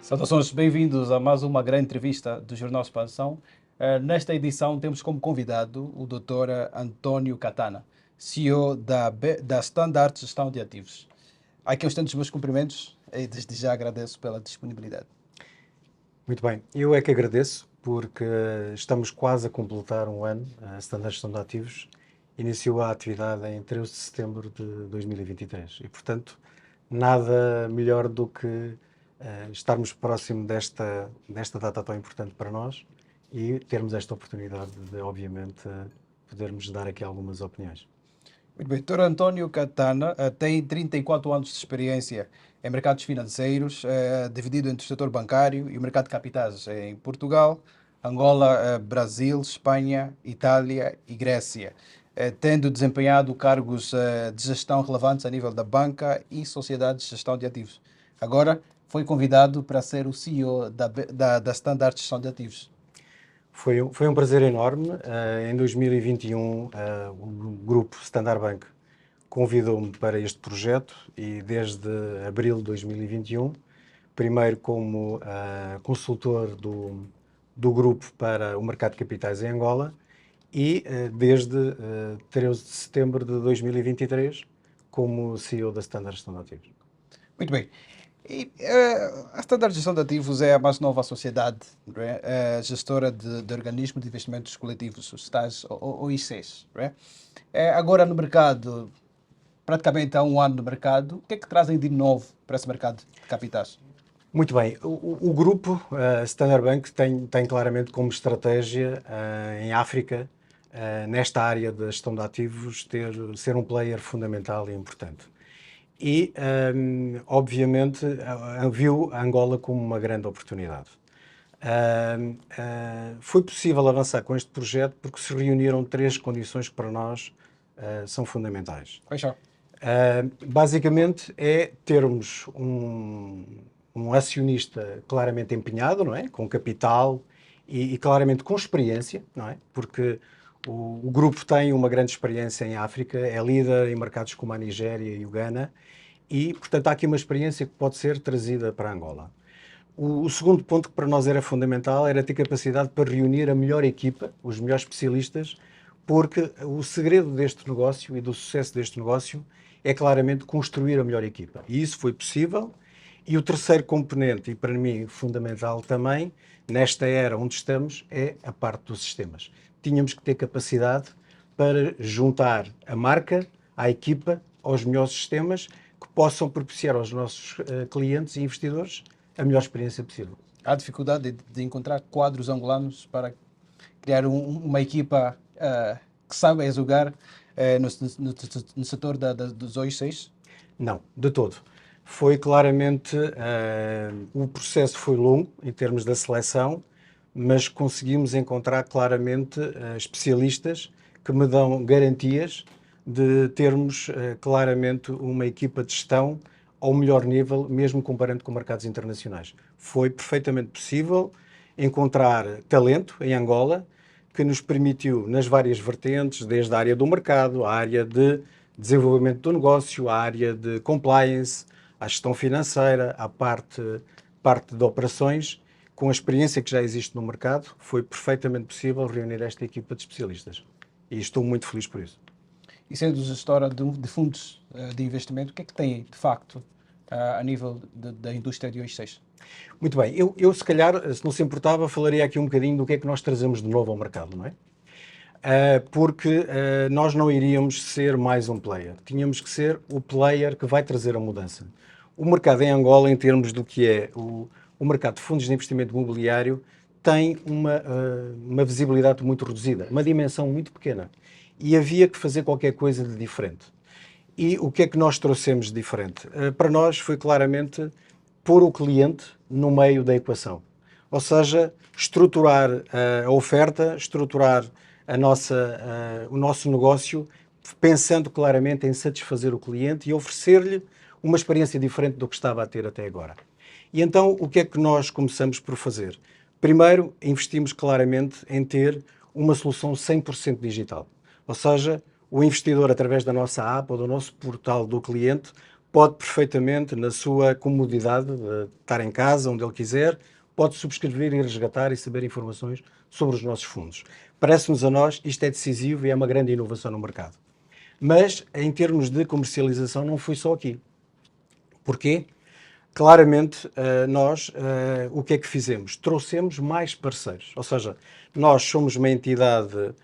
Saudações, bem-vindos a mais uma grande entrevista do Jornal Expansão. Nesta edição temos como convidado o Dr. António Catana, CEO da Standard Gestão de Ativos. Aqui estão os meus cumprimentos e desde já agradeço pela disponibilidade. Muito bem, eu é que agradeço porque estamos quase a completar um ano. A Standard Gestão de Ativos iniciou a atividade em 13 de setembro de 2023 e, portanto, nada melhor do que estarmos próximo desta data tão importante para nós e termos esta oportunidade de, obviamente, podermos dar aqui algumas opiniões. Muito bem, Dr. António Catana tem 34 anos de experiência em mercados financeiros, dividido entre o setor bancário e o mercado de capitais em Portugal, Angola, Brasil, Espanha, Itália e Grécia, tendo desempenhado cargos de gestão relevantes a nível da banca e sociedades de gestão de ativos. Agora foi convidado para ser o CEO da Standard Gestão de Ativos. Foi um prazer enorme. Em 2021, o grupo Standard Bank convidou-me para este projeto e desde abril de 2021, primeiro como consultor do grupo para o mercado de capitais em Angola e desde 13 de setembro de 2023 como CEO da Standard Gestão de Ativos. Muito bem. A Standard Gestão de Ativos é a mais nova sociedade, não é? Gestora de organismos de investimentos coletivos, os tais OICs. Não é? Agora no mercado, praticamente há um ano no mercado, o que é que trazem de novo para esse mercado de capitais? Muito bem, o grupo Standard Bank tem claramente como estratégia em África, nesta área da gestão de ativos, ser um player fundamental e importante. E, obviamente, viu a Angola como uma grande oportunidade. Foi possível avançar com este projeto porque se reuniram três condições que para nós são fundamentais. Quais são? Basicamente é termos um acionista claramente empenhado, não é? Com capital e claramente com experiência, não é? Porque o grupo tem uma grande experiência em África, é líder em mercados como a Nigéria e o Ghana e, portanto, há aqui uma experiência que pode ser trazida para Angola. O segundo ponto que para nós era fundamental era ter capacidade para reunir a melhor equipa, os melhores especialistas, porque o segredo deste negócio e do sucesso deste negócio é claramente construir a melhor equipa. E isso foi possível. E o terceiro componente, e para mim fundamental também, nesta era onde estamos, é a parte dos sistemas. Tínhamos que ter capacidade para juntar a marca, à equipa, aos melhores sistemas que possam propiciar aos nossos clientes e investidores a melhor experiência possível. Há dificuldade de encontrar quadros angolanos para criar uma equipa que saiba jogar no setor dos OICs? Não, de todo. Foi claramente, o processo foi longo em termos da seleção, mas conseguimos encontrar claramente especialistas que me dão garantias de termos claramente uma equipa de gestão ao melhor nível, mesmo comparando com mercados internacionais. Foi perfeitamente possível encontrar talento em Angola que nos permitiu, nas várias vertentes, desde a área do mercado, a área de desenvolvimento do negócio, a área de compliance, a gestão financeira, a parte de operações, com a experiência que já existe no mercado, foi perfeitamente possível reunir esta equipa de especialistas. E estou muito feliz por isso. E sendo gestora de fundos de investimento, o que é que tem, de facto, a nível da indústria de OICs? Muito bem. Eu, se calhar, se não se importava, falaria aqui um bocadinho do que é que nós trazemos de novo ao mercado, não é? Porque nós não iríamos ser mais um player. Tínhamos que ser o player que vai trazer a mudança. O mercado em Angola, em termos do que é o mercado de fundos de investimento imobiliário, tem uma visibilidade muito reduzida, uma dimensão muito pequena. E havia que fazer qualquer coisa de diferente. E o que é que nós trouxemos de diferente? Para nós foi claramente pôr o cliente no meio da equação. Ou seja, estruturar a oferta, estruturar o nosso negócio, pensando claramente em satisfazer o cliente e oferecer-lhe uma experiência diferente do que estava a ter até agora. E então, o que é que nós começamos por fazer? Primeiro, investimos claramente em ter uma solução 100% digital. Ou seja, o investidor, através da nossa app ou do nosso portal do cliente, pode perfeitamente, na sua comodidade de estar em casa, onde ele quiser, pode subscrever e resgatar e saber informações sobre os nossos fundos. Parece-nos a nós, isto é decisivo e é uma grande inovação no mercado. Mas, em termos de comercialização, não foi só aqui. Porquê? Claramente, nós, o que é que fizemos? Trouxemos mais parceiros, ou seja, nós somos uma entidade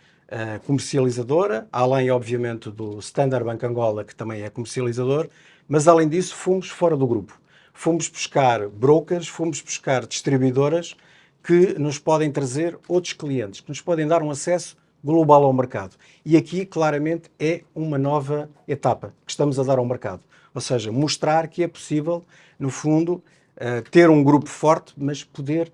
comercializadora, além, obviamente, do Standard Bank Angola, que também é comercializador, mas, além disso, fomos fora do grupo. Fomos buscar brokers, fomos buscar distribuidoras que nos podem trazer outros clientes, que nos podem dar um acesso global ao mercado. E aqui, claramente, é uma nova etapa que estamos a dar ao mercado. Ou seja, mostrar que é possível, no fundo, ter um grupo forte, mas poder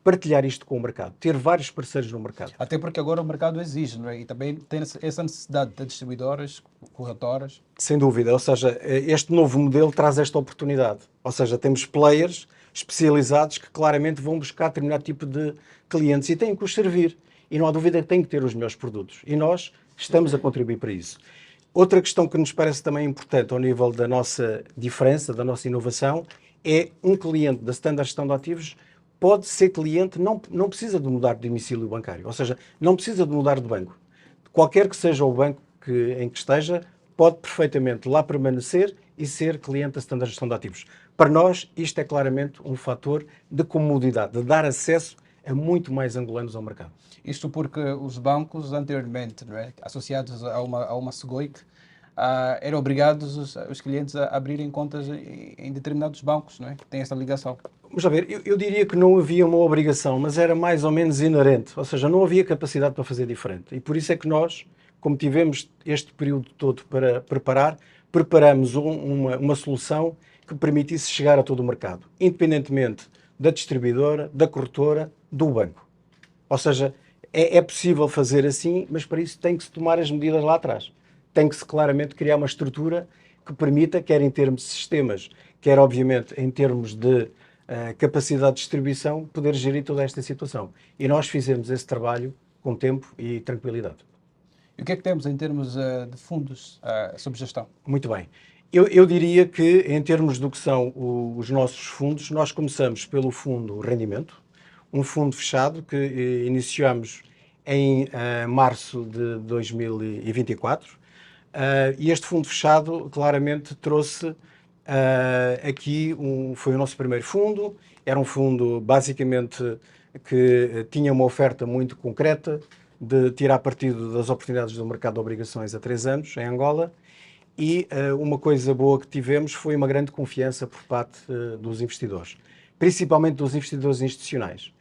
partilhar isto com o mercado, ter vários parceiros no mercado. Até porque agora o mercado exige, não é? E também tem essa necessidade de distribuidoras, corretoras. Sem dúvida, ou seja, este novo modelo traz esta oportunidade. Ou seja, temos players especializados que claramente vão buscar determinado tipo de clientes e têm que os servir. E não há dúvida que têm que ter os melhores produtos. E nós estamos a contribuir para isso. Outra questão que nos parece também importante ao nível da nossa diferença, da nossa inovação, é um cliente da Standard Gestão de Ativos pode ser cliente, não precisa de mudar de domicílio bancário, ou seja, não precisa de mudar de banco. Qualquer que seja o banco em que esteja, pode perfeitamente lá permanecer e ser cliente da Standard Gestão de Ativos. Para nós, isto é claramente um fator de comodidade, de dar acesso a muito mais angolanos ao mercado. Isto porque os bancos anteriormente, não é? Associados a uma SEGOIC, eram obrigados os clientes a abrirem contas em determinados bancos, não é? Que têm essa ligação. Vamos a ver, eu diria que não havia uma obrigação, mas era mais ou menos inerente, ou seja, não havia capacidade para fazer diferente. E por isso é que nós, como tivemos este período todo para preparar, preparamos uma solução que permitisse chegar a todo o mercado, independentemente da distribuidora, da corretora, do banco. Ou seja, é possível fazer assim, mas para isso tem que se tomar as medidas lá atrás. Tem que se claramente criar uma estrutura que permita, quer em termos de sistemas, quer obviamente em termos de capacidade de distribuição, poder gerir toda esta situação. E nós fizemos esse trabalho com tempo e tranquilidade. E o que é que temos em termos de fundos sob gestão? Muito bem. Eu diria que, em termos do que são os nossos fundos, nós começamos pelo fundo rendimento, um fundo fechado que iniciamos em março de 2024. E este fundo fechado claramente trouxe aqui, foi o nosso primeiro fundo. Era um fundo basicamente que tinha uma oferta muito concreta de tirar partido das oportunidades do mercado de obrigações há 3 anos em Angola. E uma coisa boa que tivemos foi uma grande confiança por parte dos investidores, principalmente dos investidores institucionais.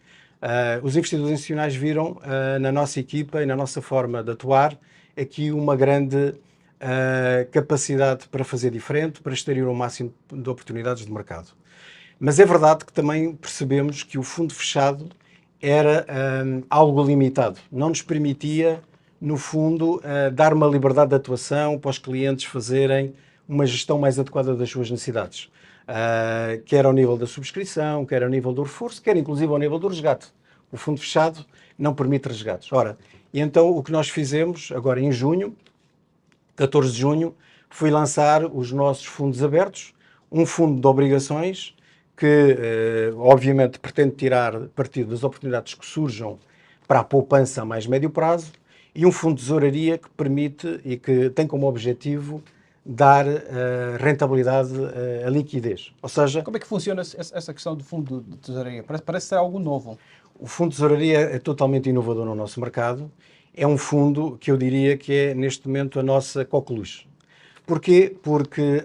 Os investidores institucionais viram na nossa equipa e na nossa forma de atuar aqui uma grande capacidade para fazer diferente, para extrair o máximo de oportunidades de mercado. Mas é verdade que também percebemos que o fundo fechado era algo limitado, não nos permitia, no fundo, dar uma liberdade de atuação para os clientes fazerem uma gestão mais adequada das suas necessidades. Quer ao nível da subscrição, quer ao nível do reforço, quer inclusive ao nível do resgate. O fundo fechado não permite resgates. Ora, e então o que nós fizemos agora em junho, 14 de junho, foi lançar os nossos fundos abertos, um fundo de obrigações que, obviamente, pretende tirar partido das oportunidades que surjam para a poupança a mais médio prazo, e um fundo de tesouraria que permite e que tem como objetivo dar rentabilidade à liquidez. Ou seja, como é que funciona essa questão do fundo de tesouraria? Parece ser algo novo. O fundo de tesouraria é totalmente inovador no nosso mercado. É um fundo que eu diria que é, neste momento, a nossa coqueluche. Porquê? Porque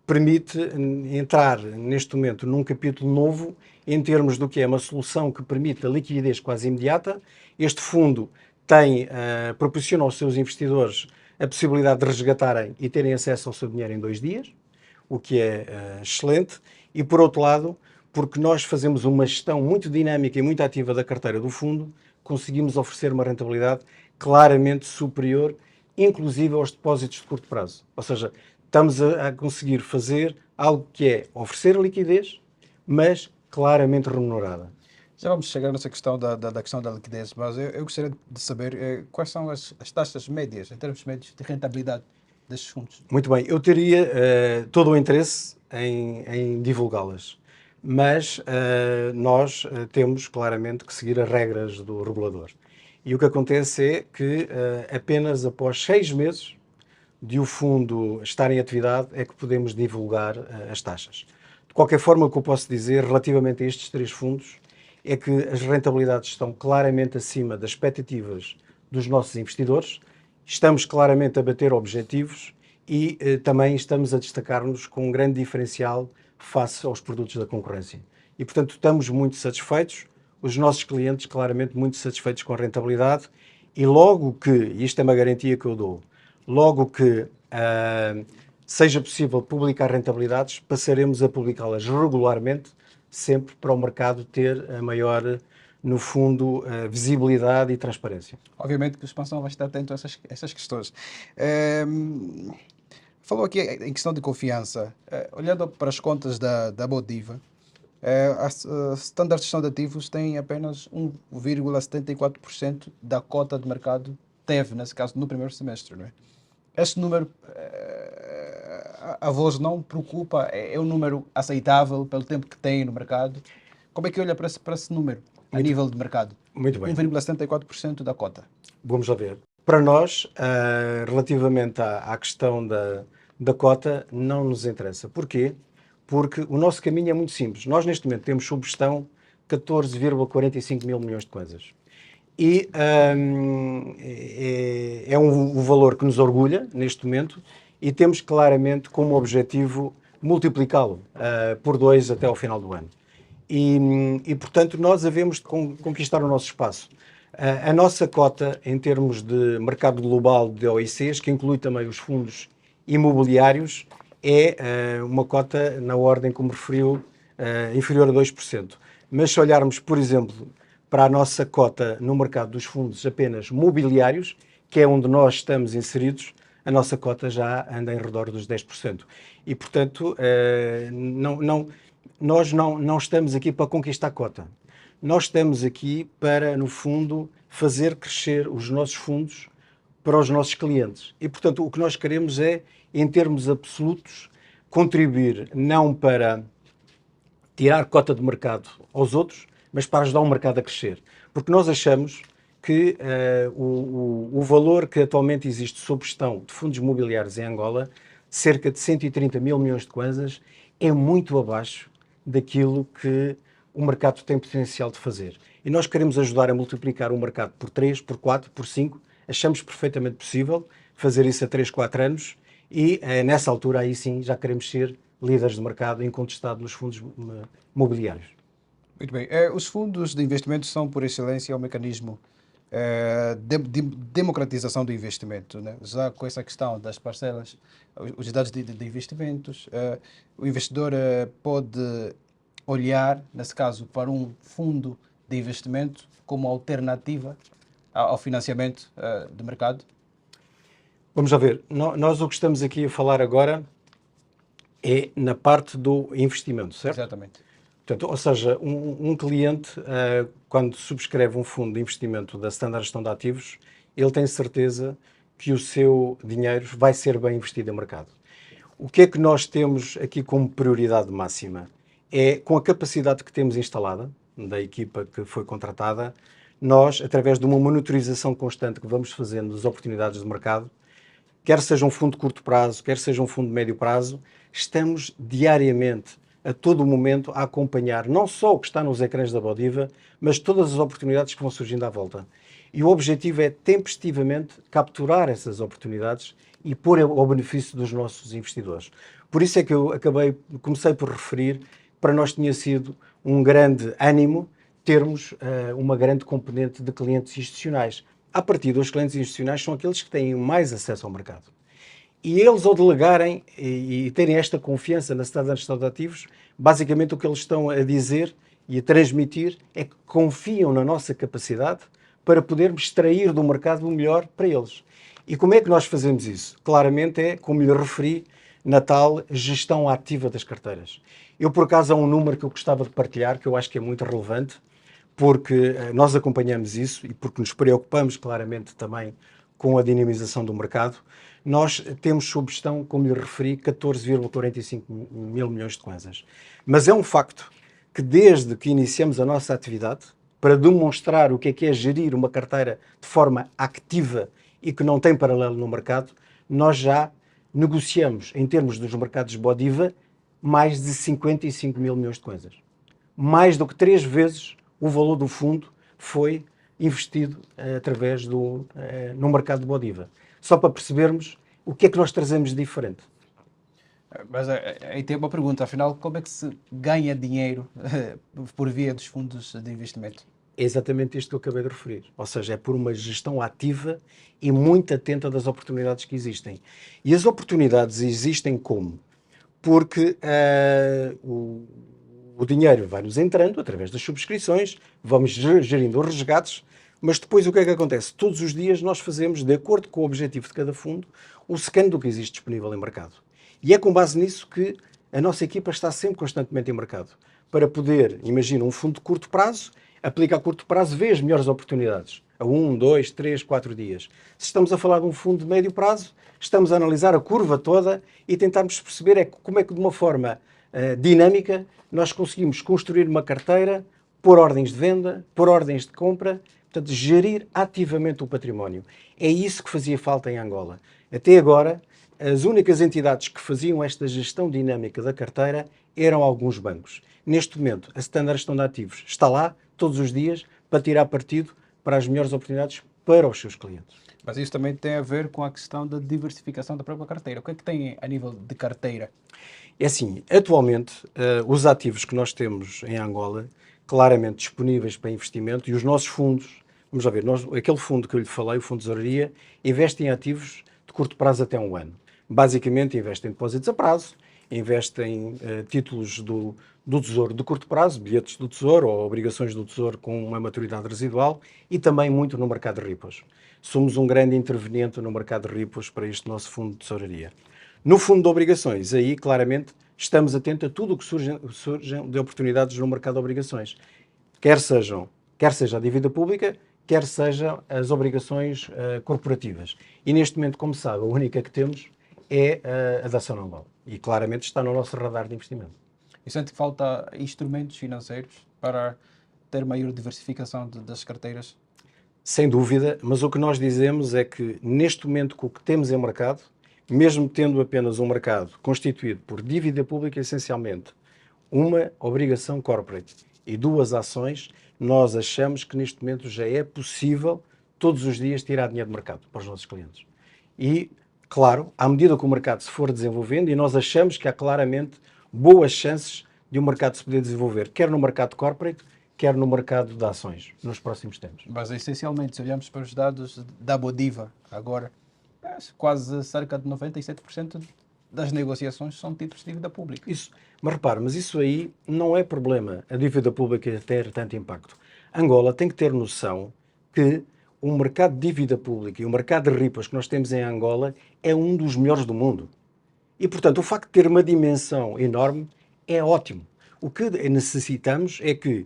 permite entrar, neste momento, num capítulo novo em termos do que é uma solução que permite a liquidez quase imediata. Este fundo proporciona aos seus investidores a possibilidade de resgatarem e terem acesso ao seu dinheiro em 2 dias, o que é excelente. E, por outro lado, porque nós fazemos uma gestão muito dinâmica e muito ativa da carteira do fundo, conseguimos oferecer uma rentabilidade claramente superior, inclusive aos depósitos de curto prazo. Ou seja, estamos a conseguir fazer algo que é oferecer liquidez, mas claramente remunerada. Já vamos chegar nessa questão da questão da liquidez, mas eu gostaria de saber quais são as taxas médias, em termos médios de rentabilidade destes fundos? Muito bem, eu teria todo o interesse em divulgá-las, mas nós temos claramente que seguir as regras do regulador. E o que acontece é que apenas após 6 meses de o fundo estar em atividade é que podemos divulgar as taxas. De qualquer forma, o que eu posso dizer relativamente a estes 3 fundos é que as rentabilidades estão claramente acima das expectativas dos nossos investidores, estamos claramente a bater objetivos e também estamos a destacar-nos com um grande diferencial face aos produtos da concorrência. E, portanto, estamos muito satisfeitos, os nossos clientes claramente muito satisfeitos com a rentabilidade e logo que, e isto é uma garantia que eu dou, logo que seja possível publicar rentabilidades, passaremos a publicá-las regularmente, sempre para o mercado ter a maior, no fundo, visibilidade e transparência. Obviamente que o Expansão vai estar atento a essas questões. Falou aqui em questão de confiança. Olhando para as contas da Bodiva, a Standard Gestão de Ativos tem apenas 1,74% da cota de mercado, teve, nesse caso, no primeiro semestre, não é? Este número, a vós não preocupa? É um número aceitável pelo tempo que tem no mercado? Como é que olha para esse número a nível de mercado? Muito bem. 1,74% da cota. Vamos lá ver. Para nós, relativamente à questão da cota, não nos interessa. Porquê? Porque o nosso caminho é muito simples. Nós, neste momento, temos sob gestão 14,45 mil milhões de coisas. E é um valor que nos orgulha, neste momento, e temos claramente como objetivo multiplicá-lo por 2 até ao final do ano. E, portanto, nós havemos de conquistar o nosso espaço. A nossa cota, em termos de mercado global de OICs, que inclui também os fundos imobiliários, é uma cota na ordem, como referiu, inferior a 2%. Mas se olharmos, por exemplo, para a nossa cota no mercado dos fundos apenas mobiliários, que é onde nós estamos inseridos, a nossa cota já anda em redor dos 10%. E, portanto, nós não estamos aqui para conquistar cota. Nós estamos aqui para, no fundo, fazer crescer os nossos fundos para os nossos clientes. E, portanto, o que nós queremos é, em termos absolutos, contribuir não para tirar cota de mercado aos outros, mas para ajudar o mercado a crescer. Porque nós achamos que o valor que atualmente existe sob gestão de fundos imobiliários em Angola, cerca de 130 mil milhões de kwanzas, é muito abaixo daquilo que o mercado tem potencial de fazer. E nós queremos ajudar a multiplicar o mercado por 3, por 4, por 5. Achamos perfeitamente possível fazer isso a 3, 4 anos e nessa altura aí sim já queremos ser líderes de mercado incontestado nos fundos imobiliários. Muito bem. Os fundos de investimento são, por excelência, um mecanismo de democratização do investimento, né? Já com essa questão das parcelas, os dados de investimentos, o investidor pode olhar, nesse caso, para um fundo de investimento como alternativa ao financiamento de mercado? Vamos lá ver. Nós o que estamos aqui a falar agora é na parte do investimento, certo? Exatamente. Portanto, ou seja, um cliente, quando subscreve um fundo de investimento da Standard Gestão de Ativos, ele tem certeza que o seu dinheiro vai ser bem investido em mercado. O que é que nós temos aqui como prioridade máxima? É, com a capacidade que temos instalada, da equipa que foi contratada, nós, através de uma monitorização constante que vamos fazendo das oportunidades de mercado, quer seja um fundo de curto prazo, quer seja um fundo de médio prazo, estamos diariamente, a todo momento, a acompanhar não só o que está nos ecrãs da Bodiva, mas todas as oportunidades que vão surgindo à volta. E o objetivo é, tempestivamente, capturar essas oportunidades e pôr ao benefício dos nossos investidores. Por isso é que eu comecei por referir, para nós tinha sido um grande ânimo termos uma grande componente de clientes institucionais. A partir dos clientes institucionais são aqueles que têm mais acesso ao mercado. E eles, ao delegarem e terem esta confiança na Standard Gestão de Ativos, basicamente o que eles estão a dizer e a transmitir é que confiam na nossa capacidade para podermos extrair do mercado o melhor para eles. E como é que nós fazemos isso? Claramente é, como lhe referi, na tal gestão ativa das carteiras. Eu, por acaso, há um número que eu gostava de partilhar, que eu acho que é muito relevante, porque nós acompanhamos isso e porque nos preocupamos claramente também com a dinamização do mercado. nós temos sob gestão, como lhe referi, 14,45 mil milhões de kwanzas. Mas é um facto que desde que iniciamos a nossa atividade, para demonstrar o que é gerir uma carteira de forma ativa e que não tem paralelo no mercado, nós já negociamos, em termos dos mercados Bodiva, mais de 55 mil milhões de kwanzas. Mais do que 3 vezes o valor do fundo foi investido através no mercado de Bodiva. Só para percebermos o que é que nós trazemos de diferente. Mas aí tem uma pergunta, afinal, como é que se ganha dinheiro por via dos fundos de investimento? É exatamente isto que eu acabei de referir. Ou seja, é por uma gestão ativa e muito atenta das oportunidades que existem. E as oportunidades existem como? Porque o dinheiro vai-nos entrando através das subscrições, vamos gerindo os resgates, mas depois o que é que acontece? Todos os dias nós fazemos, de acordo com o objetivo de cada fundo, o scan do que existe disponível em mercado. E é com base nisso que a nossa equipa está sempre constantemente em mercado. Para poder, imagina, um fundo de curto prazo, aplica a curto prazo, vê as melhores oportunidades. A 1, 2, 3, 4 dias. Se estamos a falar de um fundo de médio prazo, estamos a analisar a curva toda e tentarmos perceber como é que de uma forma dinâmica nós conseguimos construir uma carteira, pôr ordens de venda, pôr ordens de compra, portanto, gerir ativamente o património. É isso que fazia falta em Angola. Até agora, as únicas entidades que faziam esta gestão dinâmica da carteira eram alguns bancos. Neste momento, a Standard Gestão de Ativos está lá, todos os dias, para tirar partido para as melhores oportunidades para os seus clientes. Mas isso também tem a ver com a questão da diversificação da própria carteira. O que é que tem a nível de carteira? É assim, atualmente, os ativos que nós temos em Angola, claramente disponíveis para investimento, e os nossos fundos, vamos lá ver, aquele fundo que eu lhe falei, o Fundo de Tesouraria, investe em ativos de curto prazo até 1 ano. Basicamente, investe em depósitos a prazo, investe em títulos do Tesouro de curto prazo, bilhetes do Tesouro ou obrigações do Tesouro com uma maturidade residual e também muito no mercado de repos. Somos um grande interveniente no mercado de repos para este nosso fundo de tesouraria. No fundo de obrigações, aí claramente estamos atentos a tudo o que surge de oportunidades no mercado de obrigações. Quer seja a dívida pública, quer sejam as obrigações corporativas. E neste momento, como sabe, a única que temos é a da ação Angola. E claramente está no nosso radar de investimento. E sente que falta instrumentos financeiros para ter maior diversificação das carteiras? Sem dúvida, mas o que nós dizemos é que neste momento com o que temos em mercado, mesmo tendo apenas um mercado constituído por dívida pública essencialmente, uma obrigação corporate e 2 ações, nós achamos que neste momento já é possível todos os dias tirar dinheiro do mercado para os nossos clientes. E, claro, à medida que o mercado se for desenvolvendo, e nós achamos que há claramente boas chances de o mercado se poder desenvolver, quer no mercado corporate, quer no mercado de ações, nos próximos tempos. Mas, essencialmente, se olharmos para os dados da Bodiva, agora, quase cerca de 97% das negociações são títulos de dívida pública. Isso, mas repare, mas isso aí não é problema, a dívida pública ter tanto impacto. Angola tem que ter noção que o mercado de dívida pública e o mercado de repos que nós temos em Angola é um dos melhores do mundo. E, portanto, o facto de ter uma dimensão enorme é ótimo. O que necessitamos é que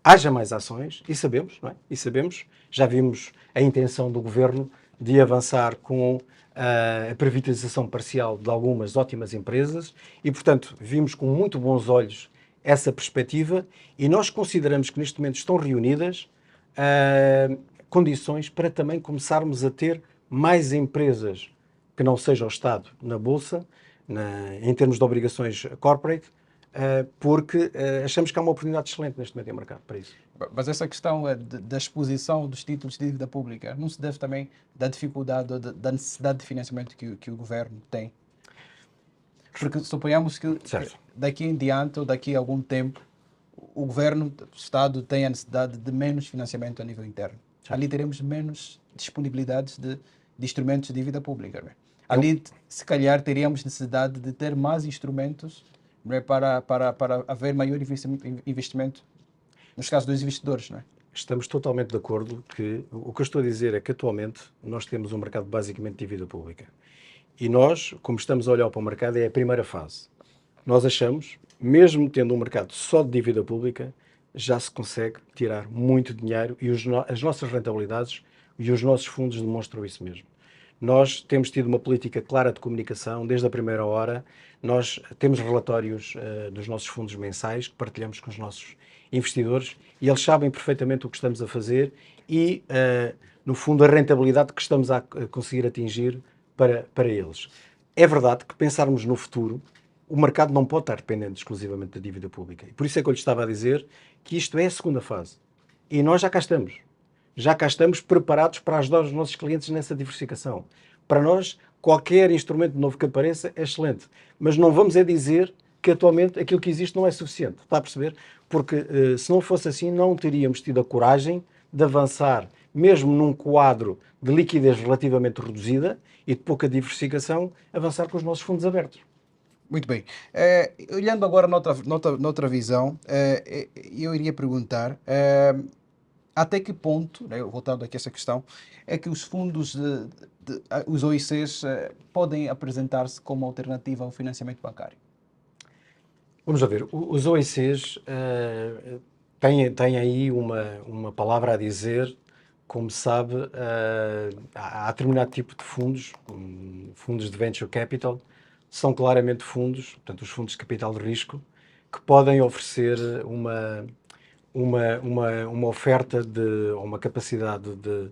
haja mais ações, e sabemos, não é? E sabemos, já vimos a intenção do Governo de avançar com a privatização parcial de algumas ótimas empresas e, portanto, vimos com muito bons olhos essa perspectiva e nós consideramos que neste momento estão reunidas condições para também começarmos a ter mais empresas que não seja o Estado na Bolsa, em termos de obrigações corporate, porque achamos que há uma oportunidade excelente neste momento em mercado para isso. Mas essa questão da exposição dos títulos de dívida pública não se deve também da dificuldade ou da necessidade de financiamento que o governo tem? Porque suponhamos que daqui em diante ou daqui a algum tempo o governo, o Estado tem a necessidade de menos financiamento a nível interno. Certo. Ali teremos menos disponibilidades de instrumentos de dívida pública. Ali, se calhar, teríamos necessidade de ter mais instrumentos para haver maior investimento, nos casos dos investidores, não é? Estamos totalmente de acordo que o que eu estou a dizer é que atualmente nós temos um mercado basicamente de dívida pública. E nós, como estamos a olhar para o mercado, é a primeira fase. Nós achamos, mesmo tendo um mercado só de dívida pública, já se consegue tirar muito dinheiro e as nossas rentabilidades e os nossos fundos demonstram isso mesmo. Nós temos tido uma política clara de comunicação desde a primeira hora. Nós temos relatórios dos nossos fundos mensais que partilhamos com os nossos investidores e eles sabem perfeitamente o que estamos a fazer e, no fundo, a rentabilidade que estamos a conseguir atingir para eles. É verdade que pensarmos no futuro, o mercado não pode estar dependente exclusivamente da dívida pública. E por isso é que eu lhe estava a dizer que isto é a segunda fase. E nós já cá estamos. Já cá estamos preparados para ajudar os nossos clientes nessa diversificação. Para nós, qualquer instrumento novo que apareça é excelente. Mas não vamos é dizer que atualmente aquilo que existe não é suficiente. Está a perceber? Porque se não fosse assim, não teríamos tido a coragem de avançar, mesmo num quadro de liquidez relativamente reduzida e de pouca diversificação, avançar com os nossos fundos abertos. Muito bem. Olhando agora noutra visão, eu iria perguntar até que ponto, né, voltando aqui a essa questão, é que os fundos, os OICs, podem apresentar-se como alternativa ao financiamento bancário? Vamos lá ver, os OICs têm aí uma palavra a dizer, como sabe, há determinado tipo de fundos, fundos de venture capital, são claramente fundos, portanto os fundos de capital de risco, que podem oferecer uma oferta ou uma capacidade de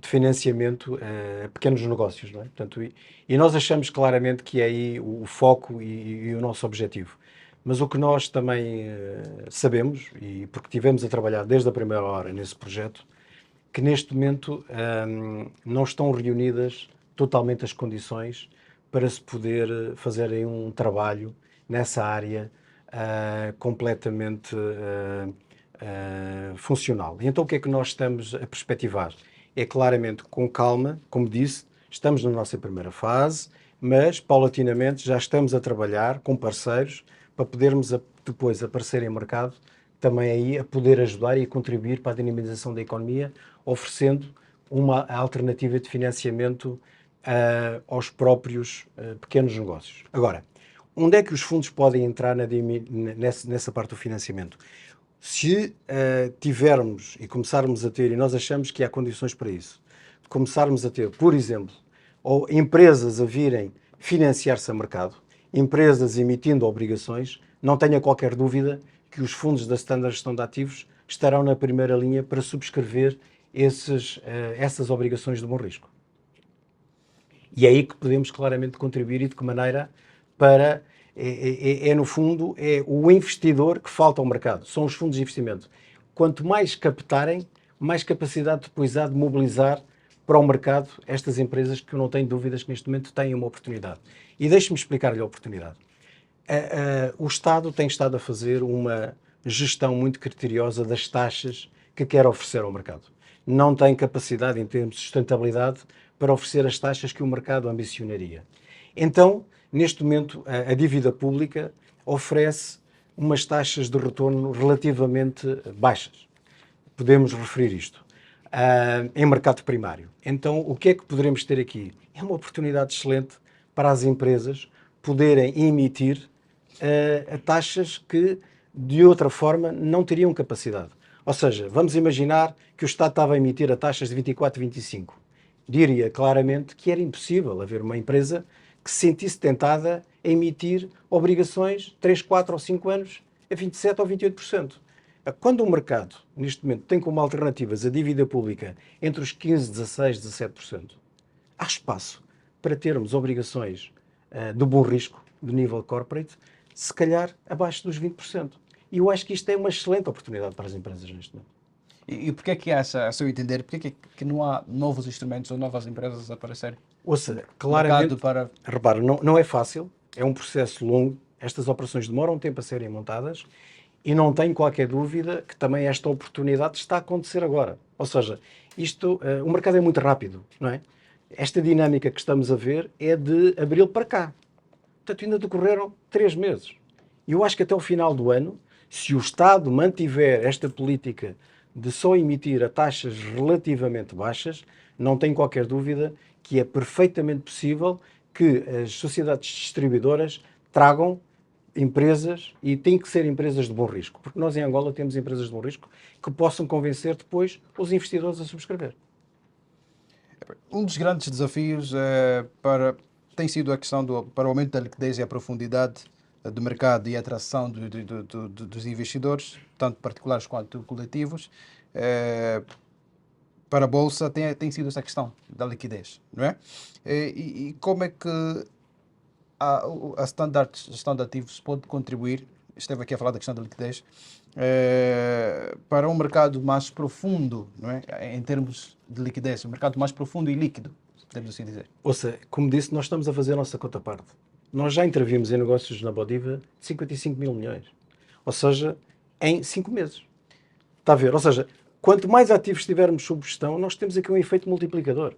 financiamento a pequenos negócios, não é? Portanto, e nós achamos claramente que é aí o foco e o nosso objetivo. Mas o que nós também sabemos, e porque tivemos a trabalhar desde a primeira hora nesse projeto, que neste momento não estão reunidas totalmente as condições para se poder fazer aí um trabalho nessa área completamente funcional. E então o que é que nós estamos a perspectivar? É claramente com calma, como disse, estamos na nossa primeira fase, mas paulatinamente já estamos a trabalhar com parceiros para podermos depois aparecer em mercado também aí a poder ajudar e a contribuir para a dinamização da economia, oferecendo uma alternativa de financiamento aos próprios pequenos negócios. Agora, onde é que os fundos podem entrar nessa parte do financiamento? Se tivermos e começarmos a ter, e nós achamos que há condições para isso, começarmos a ter, por exemplo, ou empresas a virem financiar-se a mercado, empresas emitindo obrigações, não tenha qualquer dúvida que os fundos da Standard Gestão de Ativos estarão na primeira linha para subscrever essas obrigações de bom risco. E é aí que podemos claramente contribuir e de que maneira para... no fundo, é o investidor que falta ao mercado, são os fundos de investimento. Quanto mais captarem, mais capacidade depois há de mobilizar para o mercado estas empresas que eu não tenho dúvidas que neste momento têm uma oportunidade. E deixe-me explicar-lhe a oportunidade. O Estado tem estado a fazer uma gestão muito criteriosa das taxas que quer oferecer ao mercado. Não tem capacidade, em termos de sustentabilidade, para oferecer as taxas que o mercado ambicionaria. Então, neste momento, a dívida pública oferece umas taxas de retorno relativamente baixas. Podemos referir isto em mercado primário. Então, o que é que poderemos ter aqui? É uma oportunidade excelente para as empresas poderem emitir taxas que, de outra forma, não teriam capacidade. Ou seja, vamos imaginar que o Estado estava a emitir a taxas de 24, 25. Diria claramente que era impossível haver uma empresa que se sentisse tentada a emitir obrigações 3, 4 ou 5 anos a 27% ou 28%. Quando o mercado, neste momento, tem como alternativas a dívida pública entre os 15%, 16%, 17%, há espaço para termos obrigações de bom risco, de nível corporate, se calhar abaixo dos 20%. E eu acho que isto é uma excelente oportunidade para as empresas neste momento. E porquê é que acha, a seu entender, porquê é que não há novos instrumentos ou novas empresas a aparecerem? Ouça, claramente, Para... repara, não é fácil, é um processo longo, estas operações demoram um tempo a serem montadas e não tenho qualquer dúvida que também esta oportunidade está a acontecer agora. Ou seja, o mercado é muito rápido, não é? Esta dinâmica que estamos a ver é de abril para cá. Portanto, ainda decorreram 3 meses. E eu acho que até o final do ano, se o Estado mantiver esta política de só emitir a taxas relativamente baixas, não tenho qualquer dúvida que é perfeitamente possível que as sociedades distribuidoras tragam empresas, e têm que ser empresas de bom risco, porque nós em Angola temos empresas de bom risco que possam convencer depois os investidores a subscrever. Um dos grandes desafios tem sido a questão para o aumento da liquidez e a profundidade do mercado e a atração dos investidores, tanto particulares quanto coletivos, para a Bolsa tem sido essa questão da liquidez, não é? E como é que a Standard Gestão de Ativos pode contribuir, esteve aqui a falar da questão da liquidez, para um mercado mais profundo, não é? Em termos de liquidez, um mercado mais profundo e líquido, podemos assim dizer. Ouça, como disse, nós estamos a fazer a nossa conta parte. Nós já intervimos em negócios na Bodiva de 55 mil milhões. Ou seja, em 5 meses. Está a ver? Ou seja, quanto mais ativos tivermos sob gestão, nós temos aqui um efeito multiplicador.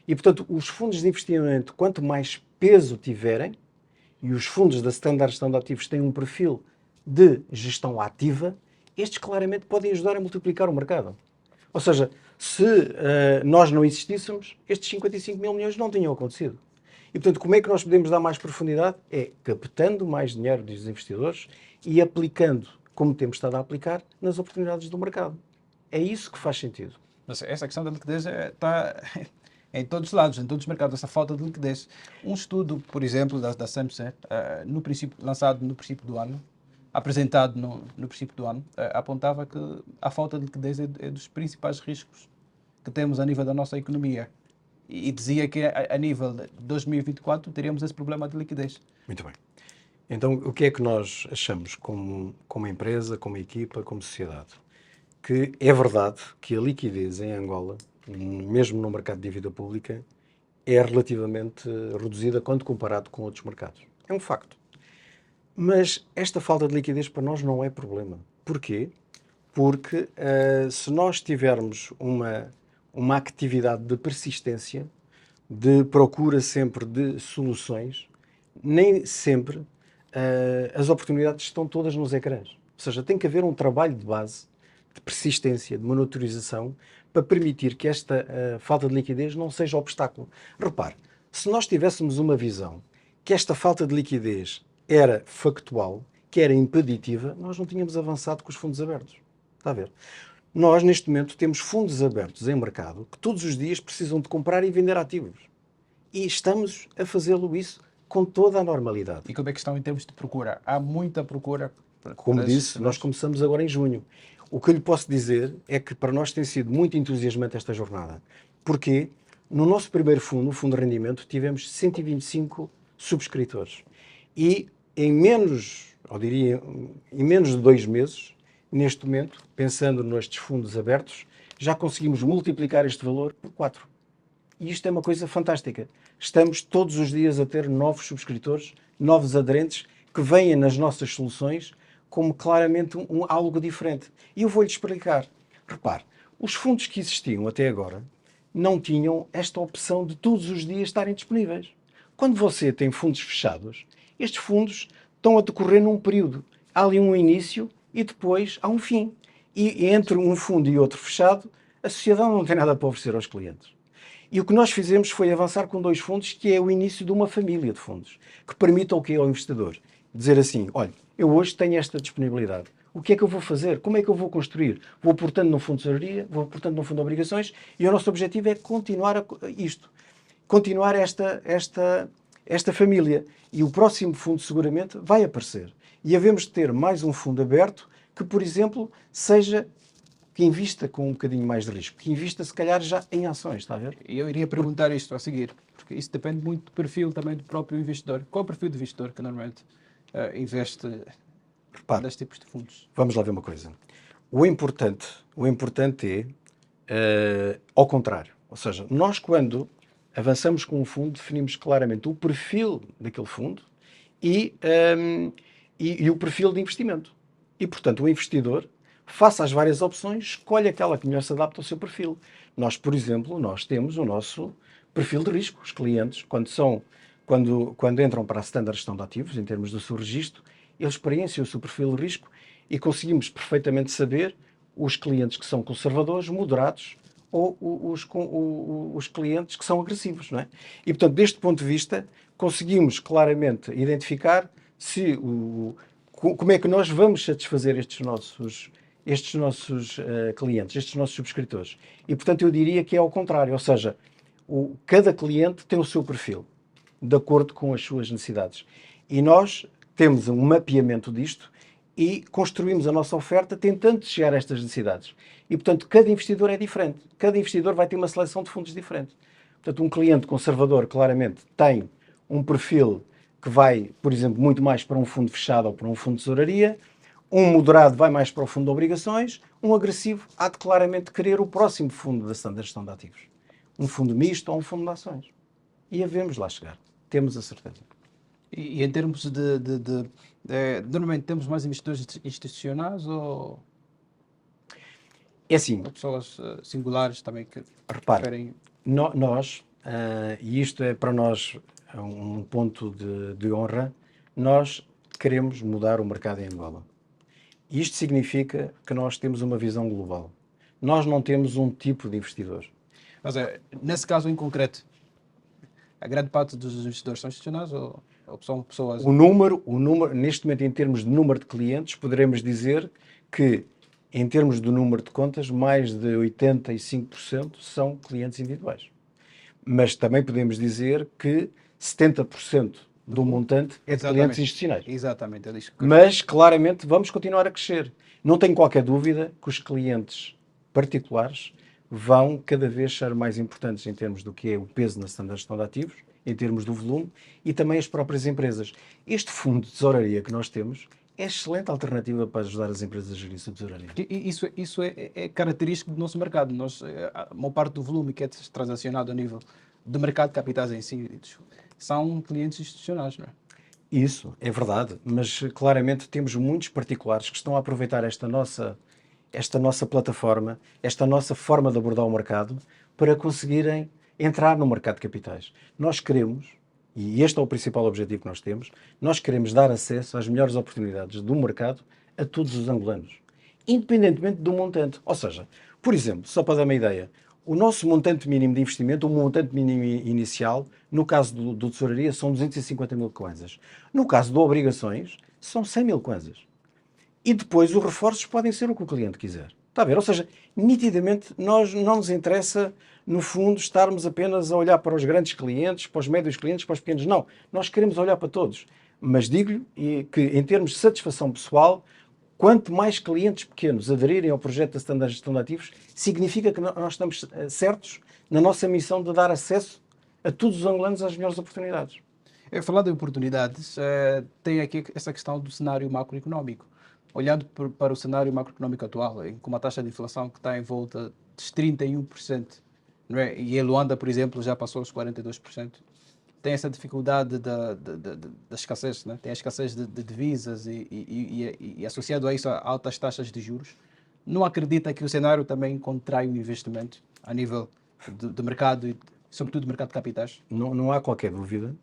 E, portanto, os fundos de investimento, quanto mais peso tiverem, e os fundos da Standard Gestão de Ativos têm um perfil de gestão ativa, estes claramente podem ajudar a multiplicar o mercado. Ou seja, se nós não existíssemos, estes 55 mil milhões não tinham acontecido. E, portanto, como é que nós podemos dar mais profundidade? É captando mais dinheiro dos investidores e aplicando, como temos estado a aplicar, nas oportunidades do mercado. É isso que faz sentido. Mas essa questão da liquidez está em todos os lados, em todos os mercados, essa falta de liquidez. Um estudo, por exemplo, da SEMSE, lançado no princípio do ano, apresentado no princípio do ano, apontava que a falta de liquidez é dos principais riscos que temos a nível da nossa economia. E dizia que a nível de 2024 teríamos esse problema de liquidez. Muito bem. Então, o que é que nós achamos como empresa, como equipa, como sociedade? Que é verdade que a liquidez em Angola, mesmo no mercado de dívida pública, é relativamente reduzida quando comparado com outros mercados. É um facto. Mas esta falta de liquidez para nós não é problema. Porquê? Porque se nós tivermos uma atividade de persistência, de procura sempre de soluções, nem sempre as oportunidades estão todas nos ecrãs. Ou seja, tem que haver um trabalho de base, de persistência, de monitorização, para permitir que esta falta de liquidez não seja obstáculo. Repare, se nós tivéssemos uma visão que esta falta de liquidez era factual, que era impeditiva, nós não tínhamos avançado com os fundos abertos. Está a ver? Nós, neste momento, temos fundos abertos em mercado que todos os dias precisam de comprar e vender ativos. E estamos a fazê-lo isso com toda a normalidade. E como é que estão em termos de procura? Há muita procura? Como disse, nós começamos agora em junho. O que eu lhe posso dizer é que para nós tem sido muito entusiasmante esta jornada. Porque no nosso primeiro fundo, o Fundo de Rendimento, tivemos 125 subscritores. E em menos, eu diria, em menos de 2 meses, neste momento, pensando nestes fundos abertos, já conseguimos multiplicar este valor por 4. E isto é uma coisa fantástica. Estamos todos os dias a ter novos subscritores, novos aderentes, que vêm nas nossas soluções como claramente algo diferente. E eu vou-lhe explicar. Repare, os fundos que existiam até agora não tinham esta opção de todos os dias estarem disponíveis. Quando você tem fundos fechados, estes fundos estão a decorrer num período. Há ali um início e depois há um fim. E entre um fundo e outro fechado, a sociedade não tem nada para oferecer aos clientes. E o que nós fizemos foi avançar com 2 fundos, que é o início de uma família de fundos, que permita o quê ao investidor? Dizer assim, olha, eu hoje tenho esta disponibilidade. O que é que eu vou fazer? Como é que eu vou construir? Vou aportando num fundo de tesouraria, vou aportando num fundo de obrigações, e o nosso objetivo é continuar isto. Continuar esta família. E o próximo fundo seguramente vai aparecer. E havemos de ter mais um fundo aberto que, por exemplo, que invista com um bocadinho mais de risco, que invista se calhar já em ações, está a ver? E eu iria perguntar isto a seguir, porque isso depende muito do perfil também do próprio investidor. Qual é o perfil do investidor que normalmente investe nestes tipos de fundos? Vamos lá ver uma coisa. O importante é ao contrário. Ou seja, nós quando avançamos com um fundo, definimos claramente o perfil daquele fundo e o perfil de investimento. E, portanto, o investidor, face às várias opções, escolhe aquela que melhor se adapta ao seu perfil. Nós, por exemplo, nós temos o nosso perfil de risco. Os clientes, quando entram para a Standard Gestão de Ativos, em termos do seu registro, eles preenchem o seu perfil de risco e conseguimos perfeitamente saber os clientes que são conservadores, moderados ou os clientes que são agressivos, não é? E, portanto, deste ponto de vista, conseguimos claramente identificar como é que nós vamos satisfazer estes nossos clientes, estes nossos subscritores. E, portanto, eu diria que é ao contrário, ou seja, cada cliente tem o seu perfil, de acordo com as suas necessidades. E nós temos um mapeamento disto e construímos a nossa oferta tentando chegar a estas necessidades. E, portanto, cada investidor é diferente. Cada investidor vai ter uma seleção de fundos diferente. Portanto, um cliente conservador, claramente, tem um perfil que vai, por exemplo, muito mais para um fundo fechado ou para um fundo de tesouraria. Um moderado vai mais para o fundo de obrigações. Um agressivo há de claramente querer o próximo fundo da gestão de ativos. Um fundo misto ou um fundo de ações. E havemos lá chegar. Temos a certeza. E em termos normalmente temos mais investidores institucionais É assim, ou pessoas singulares também que repare, preferem... nós, e isto é para nós um ponto de honra, nós queremos mudar o mercado em Angola. Isto significa que nós temos uma visão global. Nós não temos um tipo de investidor. Mas nesse caso em concreto, a grande parte dos investidores são institucionais ou são pessoas... O número, neste momento, em termos de número de clientes, poderemos dizer que, em termos do número de contas, mais de 85% são clientes individuais. Mas também podemos dizer que 70% do montante é de clientes institucionais. Exatamente. Mas, claramente, vamos continuar a crescer. Não tenho qualquer dúvida que os clientes particulares vão cada vez ser mais importantes em termos do que é o peso na gestão de ativos, em termos do volume, e também as próprias empresas. Este fundo de tesouraria que nós temos é excelente alternativa para ajudar as empresas a gerir a sua tesouraria. Isso é característico do nosso mercado. A maior parte do volume que é transacionado a nível do mercado de capitais em si são clientes institucionais, não é? Isso, é verdade, mas claramente temos muitos particulares que estão a aproveitar esta nossa plataforma, esta nossa forma de abordar o mercado, para conseguirem entrar no mercado de capitais. Nós queremos, e este é o principal objetivo que nós temos, nós queremos dar acesso às melhores oportunidades do mercado a todos os angolanos, independentemente do montante. Ou seja, por exemplo, só para dar uma ideia, o nosso montante mínimo de investimento, o montante mínimo inicial, no caso do tesouraria, são 250 mil kwanzas. No caso de obrigações, são 100 mil kwanzas. E depois os reforços podem ser o que o cliente quiser. Está a ver? Ou seja, nitidamente, nós não nos interessa, no fundo, estarmos apenas a olhar para os grandes clientes, para os médios clientes, para os pequenos. Não. Nós queremos olhar para todos. Mas digo-lhe que, em termos de satisfação pessoal, quanto mais clientes pequenos aderirem ao projeto da gestão de ativos, significa que nós estamos certos na nossa missão de dar acesso a todos os angolanos às melhores oportunidades. Falando em oportunidades, tem aqui essa questão do cenário macroeconómico. Olhando para o cenário macroeconómico atual, com uma taxa de inflação que está em volta de 31%, não é? E em Luanda, por exemplo, já passou os 42%, tem essa dificuldade da escassez, né? Tem a escassez de divisas e associado a isso a altas taxas de juros. Não acredita que o cenário também contrai o investimento a nível do mercado e sobretudo do mercado de capitais? Não há qualquer dúvida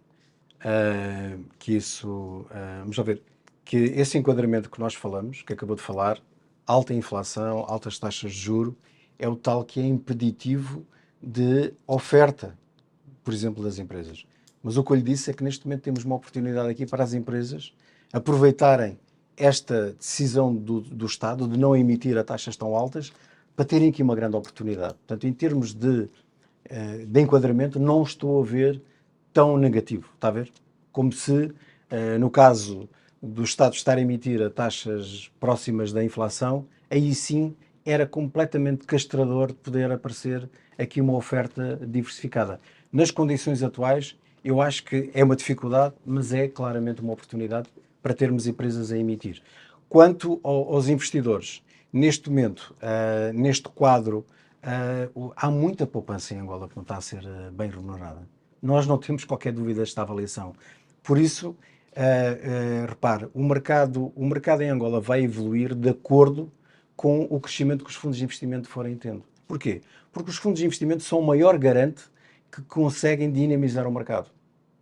que isso... vamos lá ver. Que esse enquadramento que nós falamos, que acabou de falar, alta inflação, altas taxas de juro, é o tal que é impeditivo de oferta, por exemplo, das empresas. Mas o que eu lhe disse é que neste momento temos uma oportunidade aqui para as empresas aproveitarem esta decisão do Estado de não emitir a taxas tão altas para terem aqui uma grande oportunidade. Portanto, em termos de enquadramento, não estou a ver tão negativo, está a ver? Como se, no caso do Estado estar a emitir a taxas próximas da inflação, aí sim era completamente castrador de poder aparecer aqui uma oferta diversificada. Nas condições atuais, eu acho que é uma dificuldade, mas é claramente uma oportunidade para termos empresas a emitir. Quanto aos investidores, neste momento, neste quadro, há muita poupança em Angola que não está a ser bem remunerada. Nós não temos qualquer dúvida desta avaliação. Por isso, repare, o mercado em Angola vai evoluir de acordo com o crescimento que os fundos de investimento forem tendo. Porquê? Porque os fundos de investimento são o maior garante que conseguem dinamizar o mercado.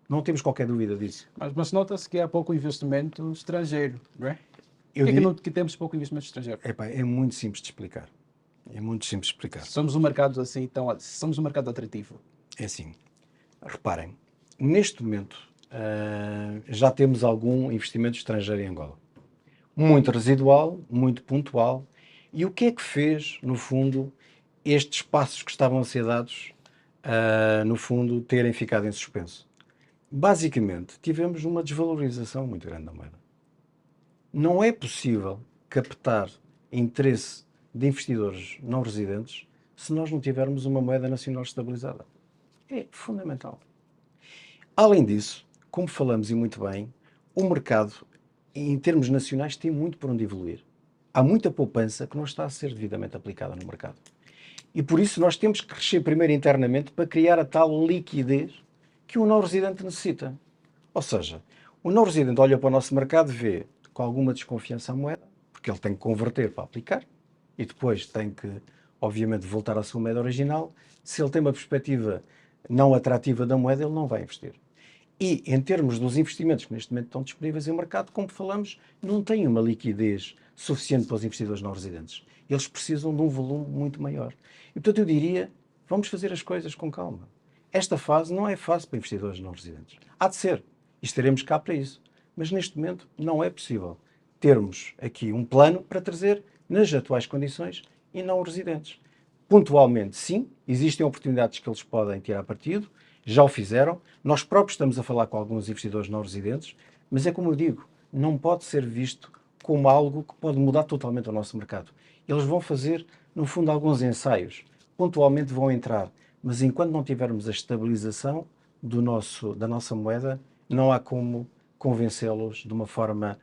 Não temos qualquer dúvida disso. Mas nota-se que há pouco investimento estrangeiro, não é? Por que temos pouco investimento estrangeiro? É muito simples de explicar. É muito simples de explicar. Somos um mercado assim, então, somos um mercado atrativo. É assim, reparem, neste momento já temos algum investimento estrangeiro em Angola. Muito residual, muito pontual. E o que é que fez, no fundo, estes passos que estavam a ser dados no fundo, terem ficado em suspenso. Basicamente, tivemos uma desvalorização muito grande da moeda. Não é possível captar interesse de investidores não residentes se nós não tivermos uma moeda nacional estabilizada. É fundamental. Além disso, como falamos e muito bem, o mercado, em termos nacionais, tem muito por onde evoluir. Há muita poupança que não está a ser devidamente aplicada no mercado. E por isso nós temos que crescer primeiro internamente para criar a tal liquidez que o não residente necessita. Ou seja, o não residente olha para o nosso mercado, vê com alguma desconfiança a moeda, porque ele tem que converter para aplicar e depois tem que, obviamente, voltar à sua moeda original. Se ele tem uma perspectiva não atrativa da moeda, ele não vai investir. E, em termos dos investimentos que neste momento estão disponíveis em mercado, como falamos, não tem uma liquidez suficiente para os investidores não residentes. Eles precisam de um volume muito maior. E, portanto, eu diria, vamos fazer as coisas com calma. Esta fase não é fácil para investidores não residentes. Há de ser. E estaremos cá para isso. Mas, neste momento, não é possível termos aqui um plano para trazer, nas atuais condições, e não residentes. Pontualmente, sim, existem oportunidades que eles podem tirar partido, já o fizeram. Nós próprios estamos a falar com alguns investidores não residentes, mas é como eu digo, não pode ser visto como algo que pode mudar totalmente o nosso mercado. Eles vão fazer, no fundo, alguns ensaios. Pontualmente vão entrar, mas enquanto não tivermos a estabilização da nossa moeda, não há como convencê-los de uma forma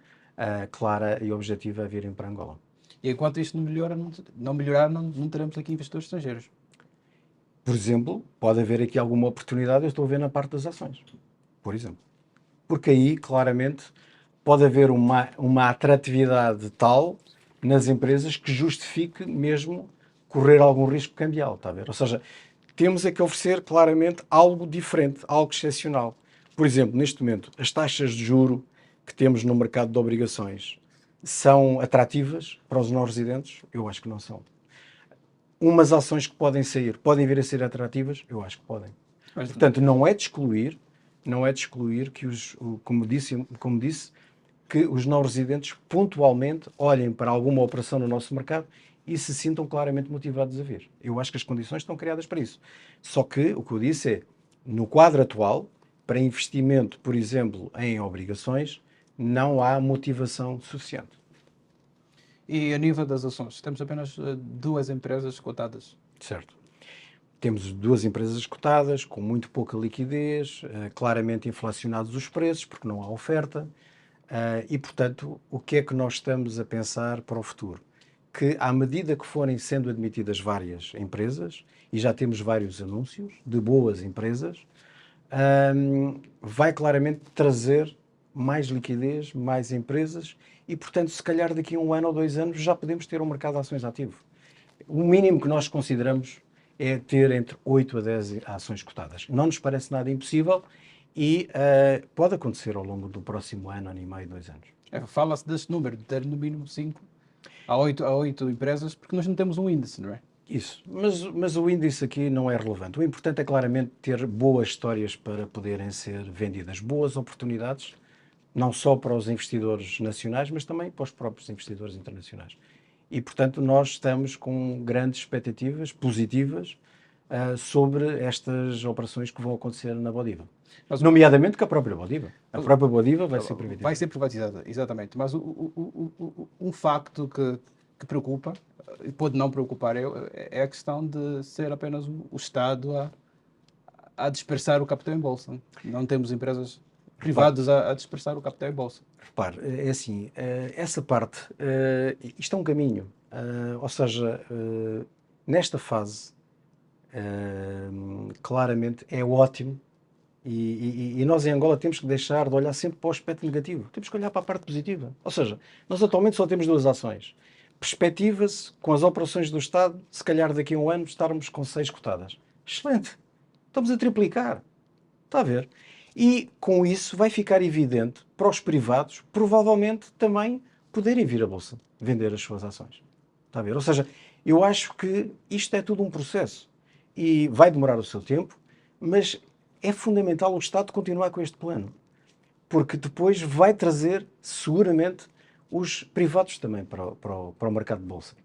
clara e objetiva a virem para Angola. E enquanto isto não melhorar, não teremos aqui investidores estrangeiros. Por exemplo, pode haver aqui alguma oportunidade, eu estou a ver na parte das ações, por exemplo. Porque aí, claramente, pode haver uma atratividade tal nas empresas que justifique mesmo correr algum risco cambial, está a ver? Ou seja, temos é que oferecer claramente algo diferente, algo excepcional. Por exemplo, neste momento, as taxas de juro que temos no mercado de obrigações são atrativas para os não residentes? Eu acho que não são. Umas ações que podem sair, podem vir a ser atrativas? Eu acho que podem. Mas, Portanto, não é de excluir que como disse, que os não residentes pontualmente olhem para alguma operação no nosso mercado e se sintam claramente motivados a vir. Eu acho que as condições estão criadas para isso. Só que o que eu disse é, no quadro atual, para investimento, por exemplo, em obrigações, não há motivação suficiente. e a nível das ações, temos apenas duas empresas cotadas. Certo. Temos duas empresas cotadas, com muito pouca liquidez, claramente inflacionados os preços, porque não há oferta. E, portanto, o que é que nós estamos a pensar para o futuro? Que, à medida que forem sendo admitidas várias empresas, e já temos vários anúncios de boas empresas, vai claramente trazer mais liquidez, mais empresas, e, portanto, se calhar daqui a 1 ano ou 2 anos já podemos ter um mercado de ações ativo. O mínimo que nós consideramos é ter entre 8 a 10 ações cotadas. Não nos parece nada impossível e pode acontecer ao longo do próximo ano e meio, 2 anos. Fala-se deste número, de ter no mínimo 5 a 8 empresas, porque nós não temos um índice, não é? Isso, mas o índice aqui não é relevante. O importante é claramente ter boas histórias para poderem ser vendidas, boas oportunidades, não só para os investidores nacionais, mas também para os próprios investidores internacionais. E, portanto, nós estamos com grandes expectativas positivas sobre estas operações que vão acontecer na Bodiva. Nomeadamente com a própria Bodiva. A própria Bodiva vai ser privatizada. Vai ser privatizada, exatamente. Mas um facto que preocupa, e pode não preocupar, é a questão de ser apenas o Estado a dispersar o capital em bolsa. Não temos empresas privadas a dispersar o capital em bolsa. Repare, é assim, essa parte, isto é um caminho. Ou seja, nesta fase, claramente é ótimo e nós em Angola temos que deixar de olhar sempre para o aspecto negativo. Temos que olhar para a parte positiva. Ou seja, nós atualmente só temos 2 ações. Perspectiva-se, com as operações do Estado, se calhar daqui a 1 ano estarmos com 6 cotadas. Excelente. Estamos a triplicar. Está a ver? E com isso vai ficar evidente para os privados, provavelmente também poderem vir à Bolsa vender as suas ações. Está a ver? Ou seja, eu acho que isto é tudo um processo e vai demorar o seu tempo, mas é fundamental o Estado continuar com este plano, porque depois vai trazer seguramente os privados também para o mercado de Bolsa.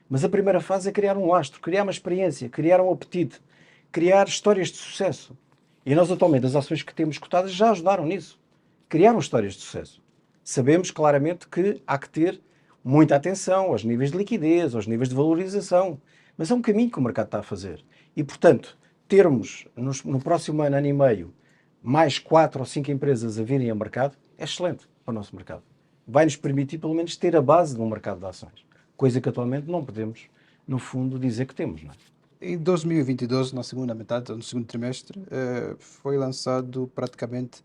Mas a primeira fase é criar um lastro, criar uma experiência, criar um apetite, criar histórias de sucesso. E nós, atualmente, as ações que temos cotadas já ajudaram nisso. Criaram histórias de sucesso. Sabemos claramente que há que ter muita atenção aos níveis de liquidez, aos níveis de valorização. Mas é um caminho que o mercado está a fazer. E, portanto, termos no próximo ano, ano e meio, mais 4 ou 5 empresas a virem ao mercado, é excelente para o nosso mercado. Vai-nos permitir, pelo menos, ter a base de um mercado de ações. Coisa que atualmente não podemos, no fundo, dizer que temos, não é? Em 2022, na segunda metade, no segundo trimestre, foi lançado praticamente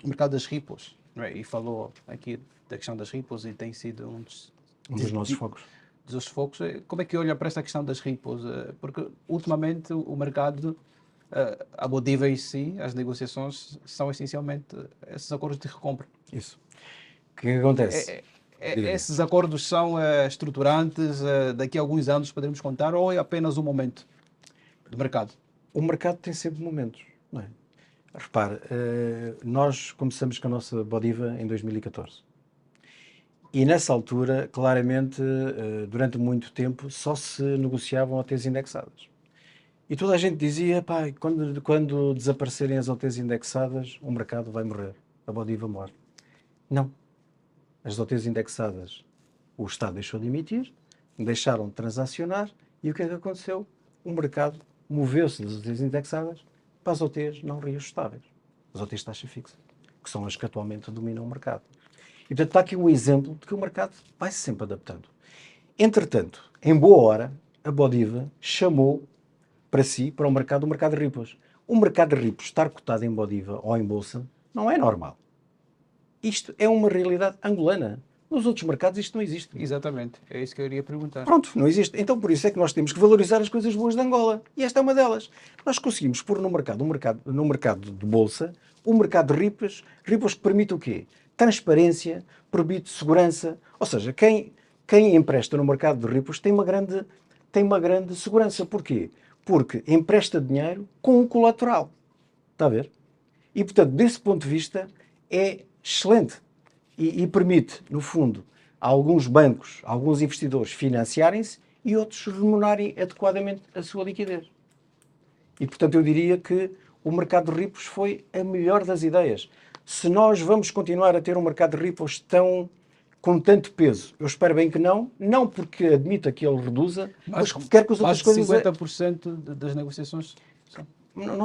o mercado das repos, não é? E falou aqui da questão das repos e tem sido Um dos nossos focos. dos focos. Como é que olha para esta questão das repos? Porque ultimamente o mercado, a Bodiva em si, as negociações são essencialmente esses acordos de recompra. Isso. O que é que acontece? Diga. Esses acordos são estruturantes, daqui a alguns anos podemos contar, ou é apenas um momento do mercado? O mercado tem sempre momentos, não é? Repare, nós começamos com a nossa Bodiva em 2014. E nessa altura, claramente, durante muito tempo, só se negociavam OTs indexadas. E toda a gente dizia, pá, quando desaparecerem as OTs indexadas, o mercado vai morrer, a Bodiva morre. Não. As OTs indexadas, o Estado deixou de emitir, deixaram de transacionar, e o que é que aconteceu? O mercado moveu-se das OTs indexadas para as OTs não reajustáveis, as OTs taxa fixa, que são as que atualmente dominam o mercado. E, portanto, está aqui um exemplo de que o mercado vai-se sempre adaptando. Entretanto, em boa hora, a Bodiva chamou para si, para o mercado de repos. O mercado de repos estar cotado em Bodiva ou em Bolsa não é normal. Isto é uma realidade angolana. Nos outros mercados isto não existe. Exatamente, é isso que eu iria perguntar. Pronto, não existe. Então por isso é que nós temos que valorizar as coisas boas de Angola. E esta é uma delas. Nós conseguimos pôr no mercado de Bolsa, o mercado de repos que permite o quê? Transparência, permite segurança. Ou seja, quem empresta no mercado de repos tem uma grande segurança. Porquê? Porque empresta dinheiro com um colateral. Está a ver? E, portanto, desse ponto de vista, é excelente. E permite, no fundo, a alguns bancos, a alguns investidores financiarem-se e outros remunerarem adequadamente a sua liquidez. E, portanto, eu diria que o mercado de repos foi a melhor das ideias. Se nós vamos continuar a ter um mercado de repos com tanto peso, eu espero bem que não porque admita que ele reduza, mas quer que as outras coisas... 50% das negociações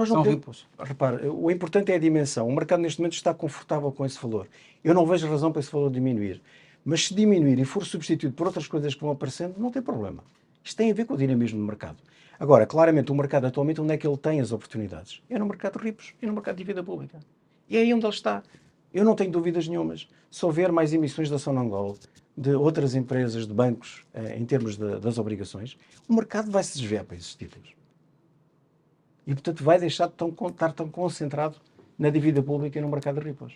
são repos. Repara, o importante é a dimensão. O mercado neste momento está confortável com esse valor. Eu não vejo razão para esse valor diminuir. Mas se diminuir e for substituído por outras coisas que vão aparecendo, não tem problema. Isto tem a ver com o dinamismo do mercado. Agora, claramente, o mercado atualmente, onde é que ele tem as oportunidades? É no mercado de repos e no mercado de dívida pública. E é aí onde ele está. Eu não tenho dúvidas nenhumas. Se houver mais emissões de ação na Angola, de outras empresas, de bancos, em termos das obrigações, o mercado vai se desviar para esses títulos. E, portanto, vai deixar de estar tão concentrado na dívida pública e no mercado de repos.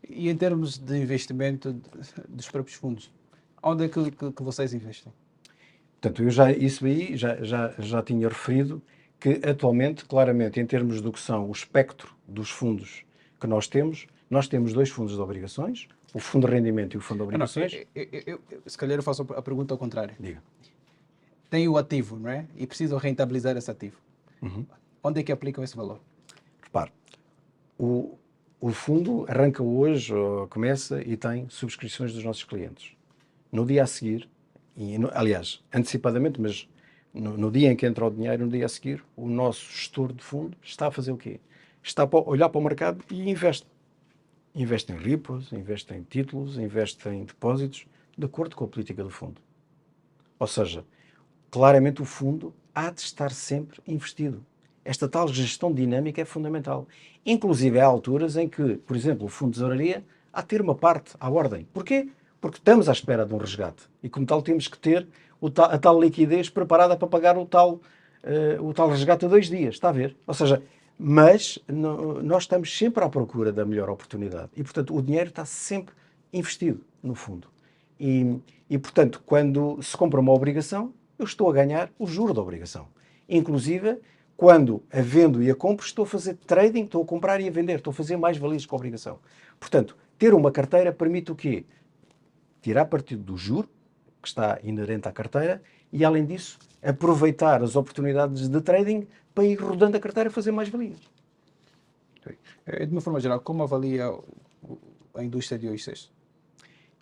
E em termos de investimento dos próprios fundos, onde é que vocês investem? Portanto, isso aí já tinha referido que atualmente, claramente, em termos do que são o espectro dos fundos que nós temos dois fundos de obrigações, o fundo de rendimento e o fundo de obrigações. Se calhar eu faço a pergunta ao contrário. Diga. Tem o ativo, não é? E precisam rentabilizar esse ativo. Uhum. Onde é que aplicam esse valor? Repare, o fundo arranca hoje, começa e tem subscrições dos nossos clientes. No dia a seguir, aliás, antecipadamente, mas no dia em que entra o dinheiro, no dia a seguir, o nosso gestor de fundo está a fazer o quê? Está a olhar para o mercado e investe. Investe em repos, investe em títulos, investe em depósitos, de acordo com a política do fundo. Ou seja, claramente o fundo há de estar sempre investido. Esta tal gestão dinâmica é fundamental. Inclusive há alturas em que, por exemplo, o fundo de tesouraria há de ter uma parte à ordem. Porquê? Porque estamos à espera de um resgate. E como tal temos que ter a tal liquidez preparada para pagar o tal resgate a 2 dias. Está a ver? Ou seja, mas nós estamos sempre à procura da melhor oportunidade. E, portanto, o dinheiro está sempre investido no fundo. E portanto, quando se compra uma obrigação, eu estou a ganhar o juro da obrigação. Inclusive, quando a vendo e a compro, estou a fazer trading, estou a comprar e a vender, estou a fazer mais valias com a obrigação. Portanto, ter uma carteira permite o quê? Tirar partido do juro, que está inerente à carteira, e além disso, aproveitar as oportunidades de trading para ir rodando a carteira e fazer mais valias. De uma forma geral, como avalia a indústria de OICs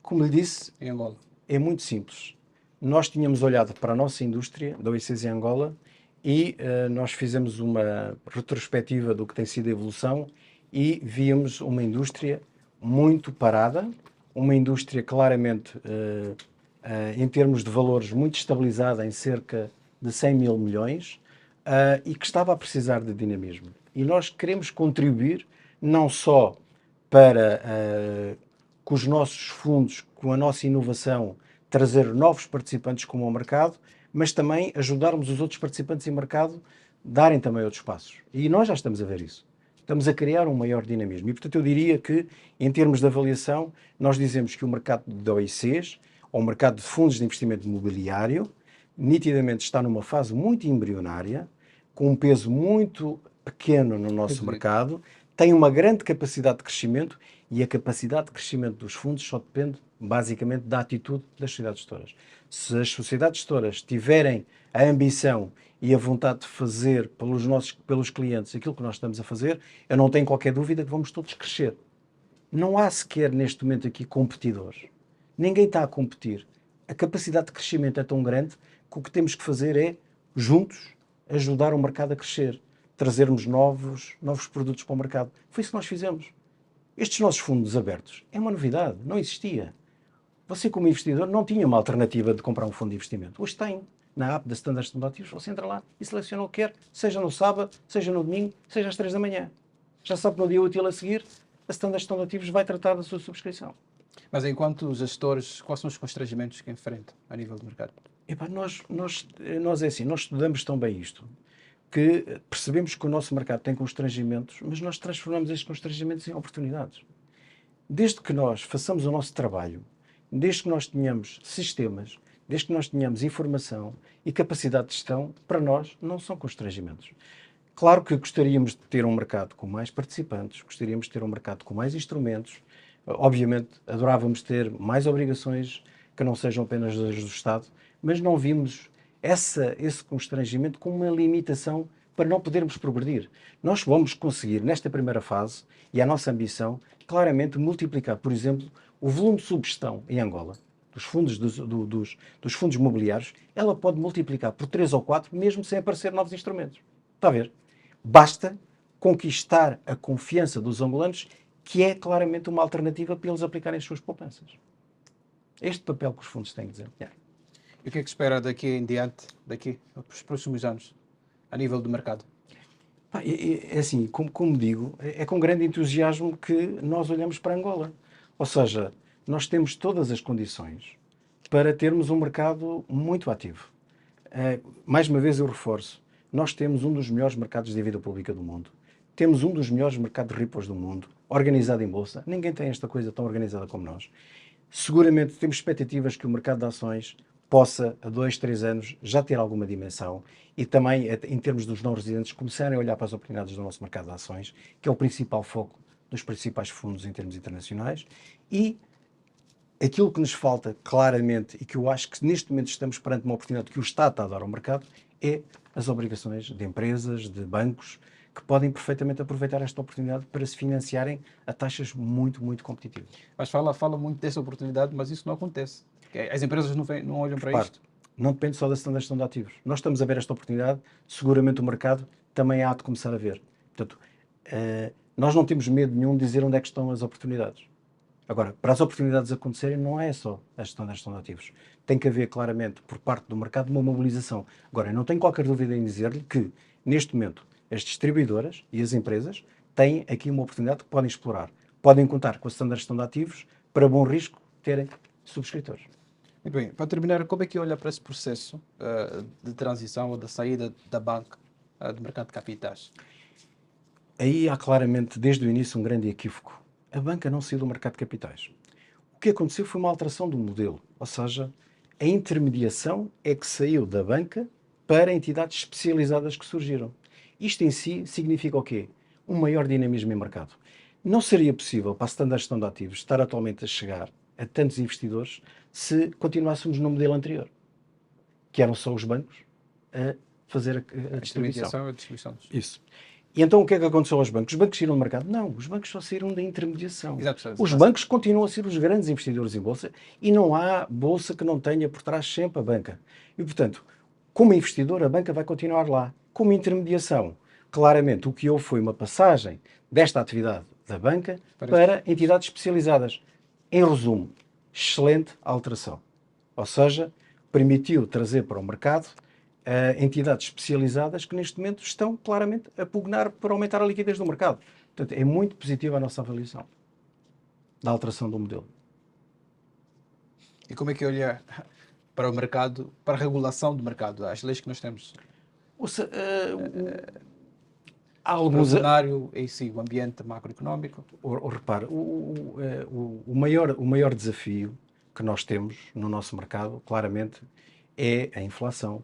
Como lhe disse, em Angola? é muito simples. Nós tínhamos olhado para a nossa indústria da OICs em Angola e nós fizemos uma retrospectiva do que tem sido a evolução e víamos uma indústria muito parada, uma indústria claramente, em termos de valores, muito estabilizada em cerca de 100 mil milhões e que estava a precisar de dinamismo. E nós queremos contribuir não só para, com os nossos fundos, com a nossa inovação, trazer novos participantes como ao mercado, mas também ajudarmos os outros participantes em mercado darem também outros passos. E nós já estamos a ver isso. Estamos a criar um maior dinamismo. E, portanto, eu diria que, em termos de avaliação, nós dizemos que o mercado de OICs, ou o mercado de fundos de investimento imobiliário, nitidamente está numa fase muito embrionária, com um peso muito pequeno no nosso mercado, tem uma grande capacidade de crescimento e a capacidade de crescimento dos fundos só depende, basicamente, da atitude das sociedades gestoras. Se as sociedades gestoras tiverem a ambição e a vontade de fazer pelos clientes aquilo que nós estamos a fazer, eu não tenho qualquer dúvida que vamos todos crescer. Não há sequer neste momento aqui competidores. Ninguém está a competir. A capacidade de crescimento é tão grande que o que temos que fazer é, juntos, ajudar o mercado a crescer, trazermos novos produtos para o mercado. Foi isso que nós fizemos. Estes nossos fundos abertos é uma novidade, não existia. Você, como investidor, não tinha uma alternativa de comprar um fundo de investimento. Hoje tem. Na app da Standard Standard Ativos, você entra lá e seleciona o que quer, seja no sábado, seja no domingo, seja às 3 da manhã. Já sabe que no dia útil a seguir, a Standard Standard Ativos vai tratar da sua subscrição. Mas enquanto gestores, quais são os constrangimentos que enfrentam a nível do mercado? Epá, nós é assim, nós estudamos tão bem isto, que percebemos que o nosso mercado tem constrangimentos, mas nós transformamos estes constrangimentos em oportunidades. Desde que nós façamos o nosso trabalho, desde que nós tenhamos sistemas, desde que nós tenhamos informação e capacidade de gestão, para nós não são constrangimentos. Claro que gostaríamos de ter um mercado com mais participantes, gostaríamos de ter um mercado com mais instrumentos, obviamente adorávamos ter mais obrigações que não sejam apenas das do Estado, mas não vimos esse constrangimento como uma limitação para não podermos progredir. Nós vamos conseguir, nesta primeira fase, e a nossa ambição, claramente multiplicar, por exemplo, o volume de subgestão em Angola, dos fundos, dos fundos imobiliários, ela pode multiplicar por 3 ou 4, mesmo sem aparecer novos instrumentos. Está a ver? Basta conquistar a confiança dos angolanos, que é claramente uma alternativa para eles aplicarem as suas poupanças. Este papel que os fundos têm que desempenhar. E o que é que espera daqui em diante, daqui para os próximos anos, a nível do mercado? É assim, como digo, é com grande entusiasmo que nós olhamos para Angola. Ou seja, nós temos todas as condições para termos um mercado muito ativo. Mais uma vez eu reforço, nós temos um dos melhores mercados de dívida pública do mundo. Temos um dos melhores mercados de repos do mundo, organizado em bolsa. Ninguém tem esta coisa tão organizada como nós. Seguramente temos expectativas que o mercado de ações possa, a 2, 3 anos, já ter alguma dimensão e também, em termos dos não residentes, começarem a olhar para as oportunidades do nosso mercado de ações, que é o principal foco dos principais fundos em termos internacionais. E aquilo que nos falta claramente, e que eu acho que neste momento estamos perante uma oportunidade que o Estado está a dar ao mercado, é as obrigações de empresas, de bancos, que podem perfeitamente aproveitar esta oportunidade para se financiarem a taxas muito, muito competitivas. Mas fala muito dessa oportunidade, mas isso não acontece. As empresas não olham para isto. Não depende só da gestão de ativos. Nós estamos a ver esta oportunidade, seguramente o mercado também há de começar a ver. Portanto, nós não temos medo nenhum de dizer onde é que estão as oportunidades. Agora, para as oportunidades acontecerem, não é só a gestão de ativos. Tem que haver claramente, por parte do mercado, uma mobilização. Agora, eu não tenho qualquer dúvida em dizer-lhe que, neste momento, as distribuidoras e as empresas têm aqui uma oportunidade que podem explorar. Podem contar com a gestão de ativos para bom risco terem subscritores. Muito bem. Para terminar, como é que olha para esse processo de transição ou da saída da banca do mercado de capitais? Aí há claramente, desde o início, um grande equívoco. A banca não saiu do mercado de capitais. O que aconteceu foi uma alteração do modelo, ou seja, a intermediação é que saiu da banca para entidades especializadas que surgiram. Isto em si significa o quê? Um maior dinamismo em mercado. Não seria possível para a Standard Gestão de Ativos estar atualmente a chegar a tantos investidores se continuássemos no modelo anterior, que eram só os bancos a fazer a distribuição. A distribuição. Isso. E então o que é que aconteceu aos bancos? Os bancos saíram do mercado? Não, os bancos só saíram da intermediação. Exato. Os bancos continuam a ser os grandes investidores em bolsa e não há bolsa que não tenha por trás sempre a banca. E, portanto, como investidor, a banca vai continuar lá. Como intermediação, claramente, o que houve foi uma passagem desta atividade da banca para entidades especializadas. Em resumo, excelente alteração. Ou seja, permitiu trazer para o mercado entidades especializadas que neste momento estão claramente a pugnar por aumentar a liquidez do mercado. Portanto, é muito positiva a nossa avaliação da alteração do modelo. E como é que olha para o mercado, para a regulação do mercado, as leis que nós temos? Há alguns... O cenário em si, o ambiente macroeconómico. Repare, o maior desafio que nós temos no nosso mercado, claramente, é a inflação,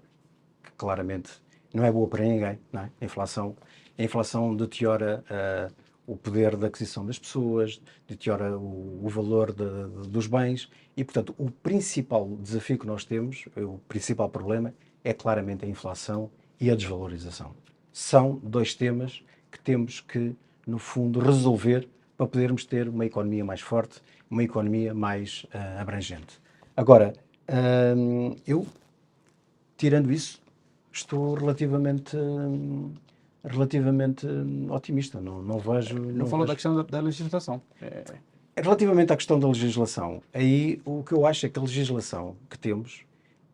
que claramente não é boa para ninguém, não é? A inflação deteriora o poder de aquisição das pessoas, deteriora o valor dos bens e, portanto, o principal desafio que nós temos, o principal problema, é claramente a inflação e a desvalorização. São dois temas que temos que, no fundo, resolver para podermos ter uma economia mais forte, uma economia mais abrangente. Agora, eu, tirando isso, estou relativamente otimista. Não vejo... Não falou da questão da legislação. Relativamente à questão da legislação, aí o que eu acho é que a legislação que temos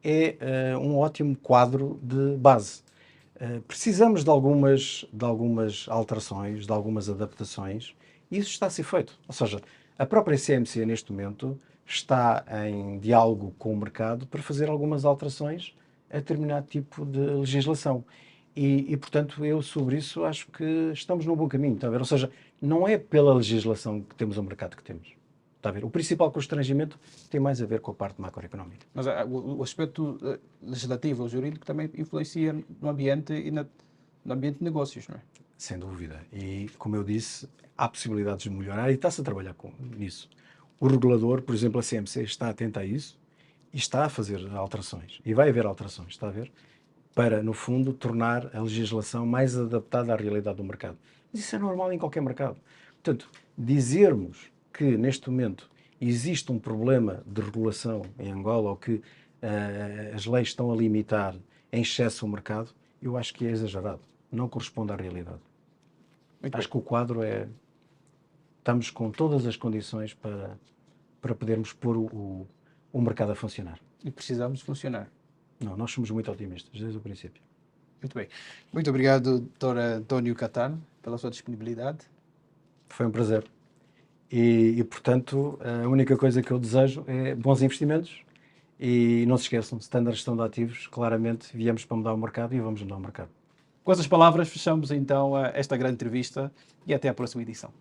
é um ótimo quadro de base. Precisamos de algumas alterações, de algumas adaptações, e isso está a ser feito. Ou seja, a própria CMC, neste momento, está em diálogo com o mercado para fazer algumas alterações a determinado tipo de legislação. E, portanto, eu sobre isso acho que estamos num bom caminho, está a ver? Ou seja, não é pela legislação que temos o mercado que temos. Está a ver? O principal constrangimento tem mais a ver com a parte macroeconómica. Mas o aspecto legislativo ou jurídico também influencia no ambiente e no ambiente de negócios, não é? Sem dúvida. E, como eu disse, há possibilidades de melhorar e está-se a trabalhar nisso. O regulador, por exemplo, a CMC, está atenta a isso e está a fazer alterações. E vai haver alterações, está a ver? Para, no fundo, tornar a legislação mais adaptada à realidade do mercado. Mas isso é normal em qualquer mercado. Portanto, dizermos que, neste momento, existe um problema de regulação em Angola ou que as leis estão a limitar em excesso o mercado, eu acho que é exagerado. Não corresponde à realidade. Acho que o quadro é... Estamos com todas as condições para podermos pôr o mercado a funcionar. E precisamos funcionar. Não, nós somos muito otimistas, desde o princípio. Muito bem. Muito obrigado, Dr. António Catano, pela sua disponibilidade. Foi um prazer. E, portanto, a única coisa que eu desejo é bons investimentos e não se esqueçam, Standard Gestão de Ativos, claramente viemos para mudar o mercado e vamos mudar o mercado. Com essas palavras, fechamos então esta grande entrevista e até à próxima edição.